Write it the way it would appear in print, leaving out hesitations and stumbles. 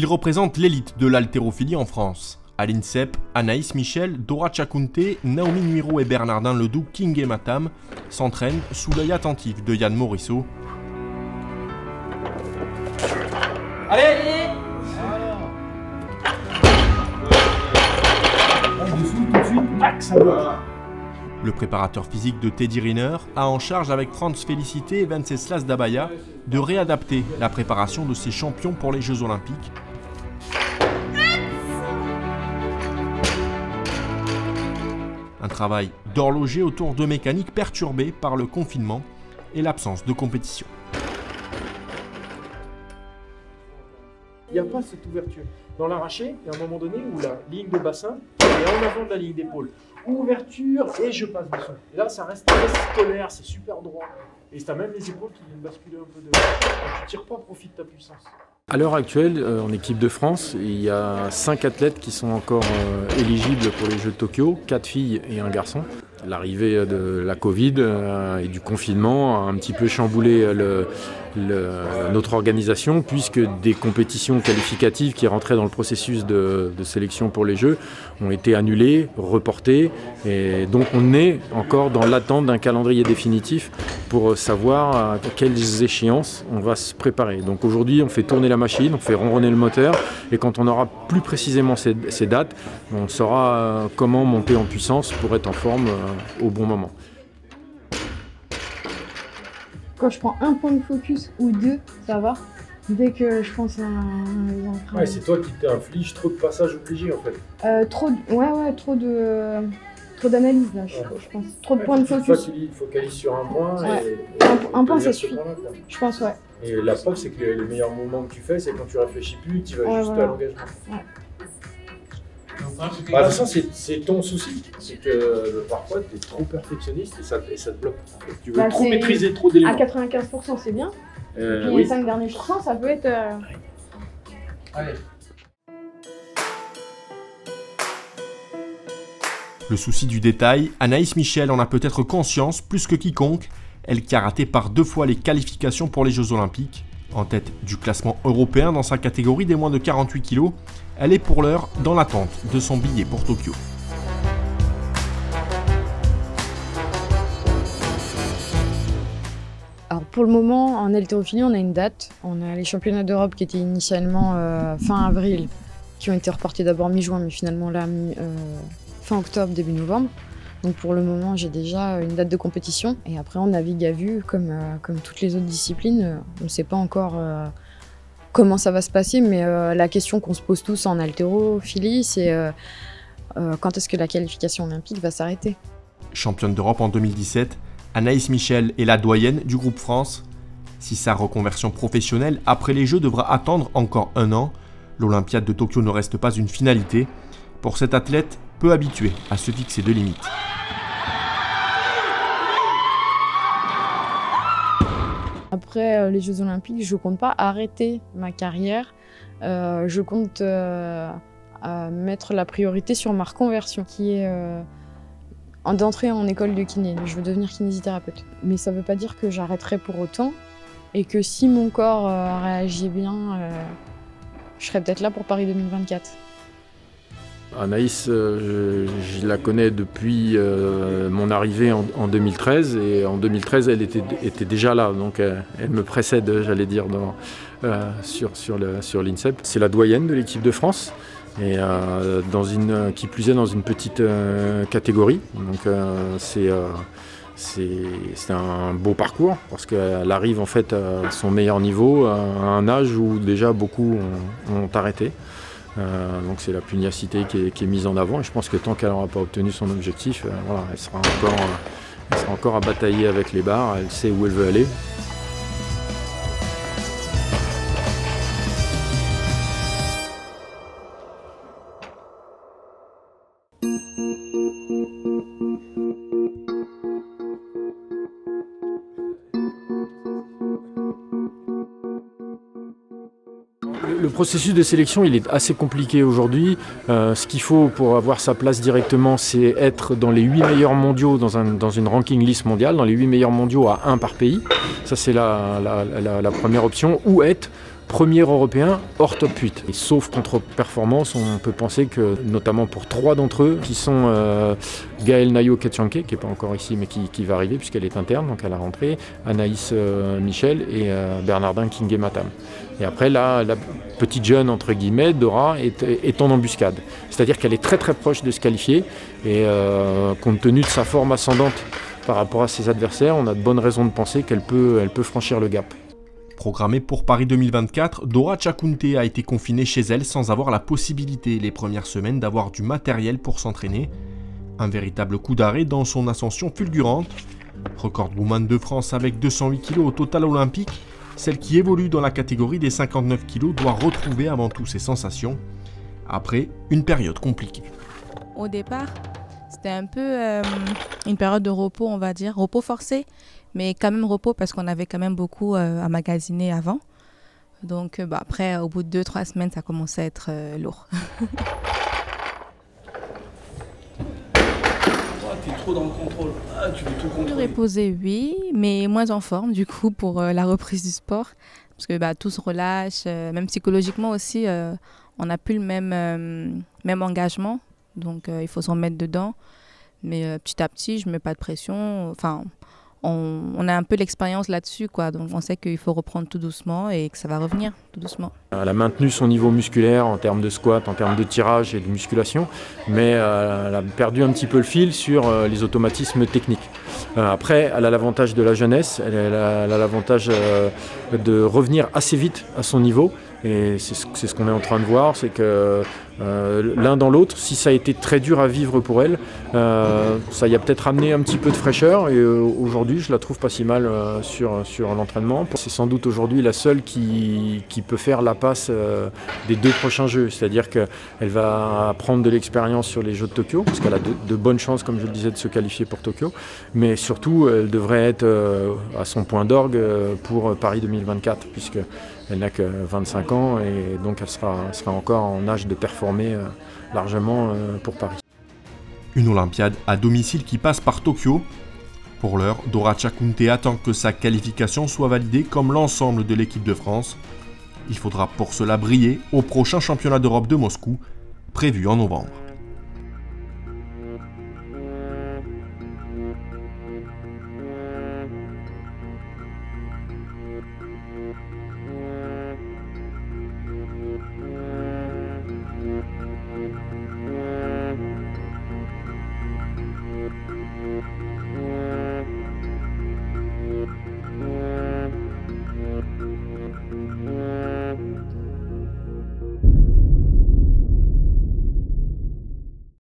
Il représente l'élite de l'haltérophilie en France. À l'INSEP, Anaïs Michel, Dora Tchakounté, Naomi Nuiro et Bernardin Ledoux, King et Matam s'entraînent sous l'œil attentif de Yann Morisseau. Allez! Le préparateur physique de Teddy Riner a en charge avec Franz Félicité et Venceslas Dabaya de réadapter la préparation de ses champions pour les Jeux Olympiques. Un travail d'horloger autour de mécaniques perturbées par le confinement et l'absence de compétition. Il n'y a pas cette ouverture. Dans l'arraché, il y a un moment donné où la ligne de bassin est en avant de la ligne d'épaule. Ouverture et je passe dessous. Et là, ça reste très scolaire, c'est super droit. Et tu as même les épaules qui viennent basculer un peu de là. Tu ne tires pas profit de ta puissance. À l'heure actuelle, en équipe de France, il y a 5 athlètes qui sont encore éligibles pour les Jeux de Tokyo, 4 filles et un garçon. L'arrivée de la Covid et du confinement a un petit peu chamboulé notre organisation, puisque des compétitions qualificatives qui rentraient dans le processus de sélection pour les Jeux ont été annulées, reportées, et donc on est encore dans l'attente d'un calendrier définitif pour savoir à quelles échéances on va se préparer. Donc aujourd'hui on fait tourner la machine, on fait ronronner le moteur, et quand on aura plus précisément ces dates, on saura comment monter en puissance pour être en forme au bon moment. Quand je prends un point de focus ou deux, ça va. Dès que je pense à un Ouais, c'est toi qui t'infliges trop de passages obligés en fait. trop d'analyse là, je pense. Trop de points de focus. Tu focalises sur un point. Ouais. Et un point, ça suffit. Je pense, ouais. Et la preuve, c'est que les meilleurs moments que tu fais, c'est quand tu réfléchis plus, tu vas juste voilà. à l'engagement. Ouais. Bah, de toute façon, c'est ton souci. C'est que parfois, tu es trop perfectionniste et ça te bloque. Tu veux trop maîtriser trop d'éléments. À 95%, c'est bien. Et puis oui. les 5 derniers pourcents, ça peut être... Allez. Le souci du détail, Anaïs Michel en a peut-être conscience plus que quiconque, elle qui a raté par 2 fois les qualifications pour les Jeux Olympiques. En tête du classement européen dans sa catégorie des moins de 48 kg, elle est pour l'heure dans l'attente de son billet pour Tokyo. Alors pour le moment, en haltérophilie, on a une date. On a les championnats d'Europe qui étaient initialement fin avril, qui ont été reportés d'abord mi-juin, mais finalement là, fin octobre, début novembre. Donc pour le moment, j'ai déjà une date de compétition. Et après, on navigue à vue, comme toutes les autres disciplines. On ne sait pas encore comment ça va se passer, mais la question qu'on se pose tous en haltérophilie, c'est quand est-ce que la qualification olympique va s'arrêter? Championne d'Europe en 2017, Anaïs Michel est la doyenne du groupe France. Si sa reconversion professionnelle après les Jeux devra attendre encore 1 an, l'Olympiade de Tokyo ne reste pas une finalité. Pour cette athlète, peu habituée à se fixer de limites. Après les Jeux Olympiques, je ne compte pas arrêter ma carrière. Je compte mettre la priorité sur ma reconversion, qui est d'entrer en école de kiné. Je veux devenir kinésithérapeute. Mais ça ne veut pas dire que j'arrêterai pour autant, et que si mon corps réagit bien, je serai peut-être là pour Paris 2024. Anaïs, je la connais depuis mon arrivée en 2013, et en 2013 elle était déjà là, donc elle me précède, j'allais dire, sur l'INSEP. C'est la doyenne de l'équipe de France, et qui plus est dans une petite catégorie, donc c'est un beau parcours, parce qu'elle arrive en fait à son meilleur niveau, à un âge où déjà beaucoup ont arrêté. Donc c'est la pugnacité qui est mise en avant, et je pense que tant qu'elle n'aura pas obtenu son objectif, voilà, elle sera encore à batailler avec les barres, elle sait où elle veut aller. Le processus de sélection, il est assez compliqué aujourd'hui. Ce qu'il faut pour avoir sa place directement, c'est être dans les 8 meilleurs mondiaux dans une ranking list mondiale, dans les 8 meilleurs mondiaux à 1 par pays. Ça, c'est la première option. Ou être premier Européen hors top 8. Et sauf contre-performance, on peut penser que, notamment pour 3 d'entre eux, qui sont Gaël Nayo-Ketchanke, qui n'est pas encore ici mais qui va arriver puisqu'elle est interne, donc à la rentrée, Anaïs Michel et Bernardin Kingé-Matam. Et après, la petite jeune, entre guillemets, Dora, est en embuscade. C'est-à-dire qu'elle est très très proche de se qualifier et compte tenu de sa forme ascendante par rapport à ses adversaires, on a de bonnes raisons de penser qu'elle peut franchir le gap. Programmée pour Paris 2024, Dora Tchakounte a été confinée chez elle sans avoir la possibilité les premières semaines d'avoir du matériel pour s'entraîner. Un véritable coup d'arrêt dans son ascension fulgurante. Recordwoman de France avec 208 kg au total olympique, celle qui évolue dans la catégorie des 59 kg doit retrouver avant tout ses sensations, après une période compliquée. Au départ, c'était un peu une période de repos, on va dire, repos forcé, mais quand même repos parce qu'on avait quand même beaucoup à magasiner avant. Donc après, au bout de 2-3 semaines, ça commençait à être lourd. Tu es trop dans le contrôle, tu veux tout contrôler. Reposer, oui, mais moins en forme du coup pour la reprise du sport. Parce que tout se relâche, même psychologiquement aussi, on n'a plus le même engagement. Donc il faut se remettre dedans. Mais petit à petit, je ne mets pas de pression. Enfin, on a un peu l'expérience là-dessus, quoi. Donc on sait qu'il faut reprendre tout doucement et que ça va revenir tout doucement. Elle a maintenu son niveau musculaire en termes de squat, en termes de tirage et de musculation, mais elle a perdu un petit peu le fil sur les automatismes techniques. Après, elle a l'avantage de la jeunesse, elle a l'avantage de revenir assez vite à son niveau. Et c'est ce qu'on est en train de voir, c'est que l'un dans l'autre, si ça a été très dur à vivre pour elle, ça y a peut-être amené un petit peu de fraîcheur et aujourd'hui je la trouve pas si mal sur l'entraînement. C'est sans doute aujourd'hui la seule qui peut faire la passe des 2 prochains jeux, c'est-à-dire qu'elle va prendre de l'expérience sur les Jeux de Tokyo, parce qu'elle a de bonnes chances, comme je le disais, de se qualifier pour Tokyo, mais surtout elle devrait être à son point d'orgue pour Paris 2024, puisque elle n'a que 25 ans et donc elle sera encore en âge de performer largement pour Paris. Une Olympiade à domicile qui passe par Tokyo. Pour l'heure, Dora Tchakounte attend que sa qualification soit validée comme l'ensemble de l'équipe de France. Il faudra pour cela briller au prochain championnat d'Europe de Moscou, prévu en novembre.